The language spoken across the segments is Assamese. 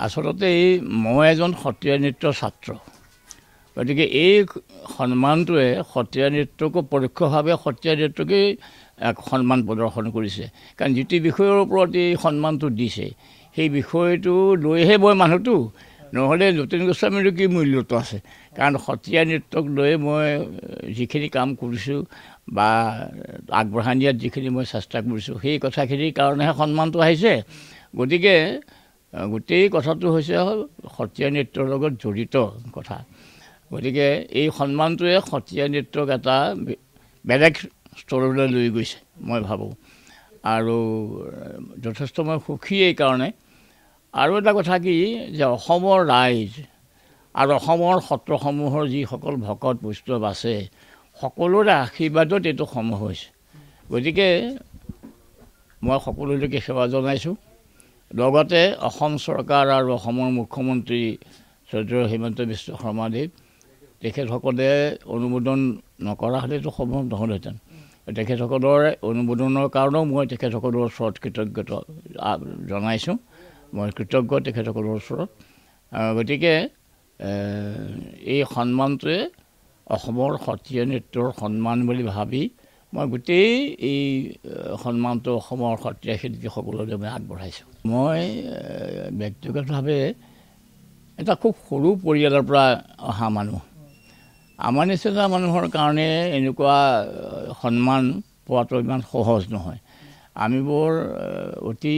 আচলতে মই এজন সত্ৰীয়া নৃত্যৰ ছাত্ৰ গতিকে এই সন্মানটোৱে সত্ৰীয়া নৃত্যকো পৰোক্ষভাৱে সত্ৰীয়া নৃত্যকেই এক সন্মান প্ৰদৰ্শন কৰিছে কাৰণ যিটো বিষয়ৰ ওপৰত এই সন্মানটো দিছে সেই বিষয়টো লৈহে মই মানুহটো নহ'লে যতীন গোস্বামীৰ কি মূল্যটো আছে কাৰণ সত্ৰীয়া নৃত্যক লৈ মই যিখিনি কাম কৰিছোঁ বা আগবঢ়াই নিয়াত যিখিনি মই চেষ্টা কৰিছোঁ সেই কথাখিনিৰ কাৰণেহে সন্মানটো আহিছে গতিকে গোটেই কথাটো হৈছে সত্ৰীয়া নৃত্যৰ লগত জড়িত কথা গতিকে এই সন্মানটোৱে সত্ৰীয়া নৃত্যক এটা বেলেগ স্তৰলৈ লৈ গৈছে মই ভাবোঁ আৰু যথেষ্ট মই সুখী এই কাৰণে আৰু এটা কথা কি যে অসমৰ ৰাইজ আৰু অসমৰ সত্ৰসমূহৰ যিসকল ভকত বৈষ্ণৱ আছে সকলোৰে আশীৰ্বাদত এইটো সম্ভৱ হৈছে গতিকে মই সকলোলৈকে সেৱা জনাইছোঁ লগতে অসম চৰকাৰ আৰু অসমৰ মুখ্যমন্ত্ৰী শ্ৰদ্ধেয় হিমন্ত বিশ্ব শৰ্মাদেৱ তেখেতসকলে অনুমোদন নকৰা হ'লেতো সম্ভৱ নহ'লহেঁতেন তেখেতসকলৰ অনুমোদনৰ কাৰণেও মই তেখেতসকলৰ ওচৰত কৃতজ্ঞতা জনাইছোঁ মই কৃতজ্ঞ তেখেতসকলৰ ওচৰত গতিকে এই সন্মানটোৱে অসমৰ সত্ৰীয়া নৃত্যৰ সন্মান বুলি ভাবি মই গোটেই এই সন্মানটো অসমৰ সত্ৰীয়া শিল্পীসকললৈ মই আগবঢ়াইছোঁ মই ব্যক্তিগতভাৱে এটা খুব সৰু পৰিয়ালৰ পৰা অহা মানুহ আমাৰ নিচিনা মানুহৰ কাৰণে এনেকুৱা সন্মান পোৱাটো ইমান সহজ নহয় আমি বৰ অতি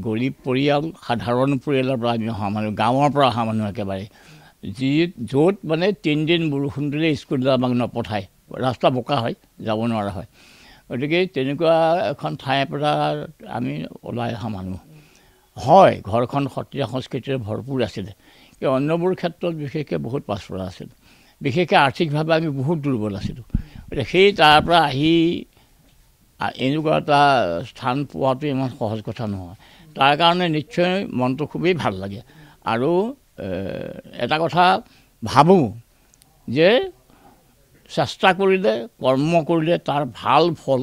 গৰীব পৰিয়াল সাধাৰণ পৰিয়ালৰ পৰা আমি অহা মানুহ গাঁৱৰ পৰা অহা মানুহ একেবাৰে য'ত মানে 3 দিন বৰষুণ দিলে স্কুললৈ আমাক নপঠায় ৰাস্তা বোকা হয় যাব নোৱাৰা হয় গতিকে তেনেকুৱা এখন ঠাইৰ পৰা আমি ওলাই অহা মানুহ হয় ঘৰখন সত্ৰীয়া সংস্কৃতিৰে ভৰপূৰ আছিলে কিন্তু অন্যবোৰ ক্ষেত্ৰত বিশেষকৈ বহুত পাছপৰা আছিল বিশেষকৈ আৰ্থিকভাৱে আমি বহুত দুৰ্বল আছিলোঁ গতিকে সেই তাৰ পৰা আহি এনেকুৱা এটা স্থান পোৱাটো ইমান সহজ কথা নহয় তাৰ কাৰণে নিশ্চয় মনটো খুবেই ভাল লাগে আৰু এটা কথা ভাবোঁ যে চেষ্টা কৰিলে কৰ্ম কৰিলে তাৰ ভাল ফল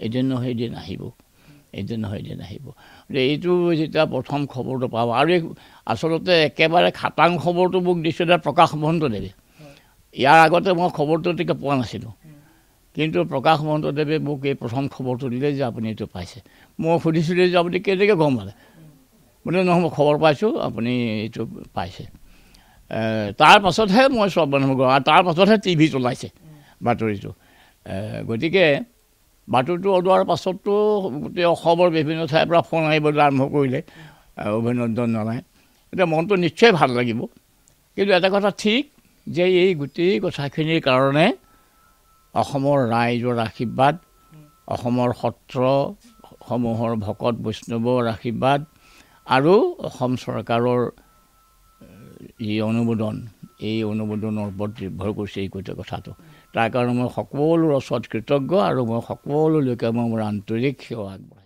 এদিন নহয় এদিন আহিব এইটো যেতিয়া প্ৰথম খবৰটো পাওঁ আৰু আচলতে একেবাৰে খাটাং খবৰটো মোক দিছিলে প্ৰকাশ মহন্তদেৱে ইয়াৰ আগতে মই খবৰটো তেতিয়া পোৱা নাছিলোঁ কিন্তু প্ৰকাশ মহন্তদেৱে মোক এই প্ৰথম খবৰটো দিলে যে আপুনি এইটো পাইছে মই সুধিছিলোঁ যে আপুনি কেনেকৈ গম পালে বোলে নহয় মই খবৰ পাইছোঁ আপুনি এইটো পাইছে তাৰ পাছতহে মই চব মানুহক আৰু তাৰ পাছতহে টিভিত ওলাইছে বাতৰিটো গতিকে বাতৰিটো ওলোৱাৰ পাছততো গোটেই অসমৰ বিভিন্ন ঠাইৰ পৰা ফোন আহিবলৈ আৰম্ভ কৰিলে অভিনন্দন জনাই এতিয়া মনটো নিশ্চয় ভাল লাগিব কিন্তু এটা কথা ঠিক যে এই গোটেই কথাখিনিৰ কাৰণে অসমৰ ৰাইজৰ আশীৰ্বাদ অসমৰ সত্ৰসমূহৰ ভকত বৈষ্ণৱৰ আশীৰ্বাদ আৰু অসম চৰকাৰৰ যি অনুমোদন এই অনুমোদনৰ ওপৰত নিৰ্ভৰ কৰিছে এই গোটেই কথাটো তাৰ কাৰণে মই সকলোৰে ওচৰত কৃতজ্ঞ আৰু মই সকলোলৈকে মই মোৰ আন্তৰিক সেৱা আগবঢ়াইছোঁ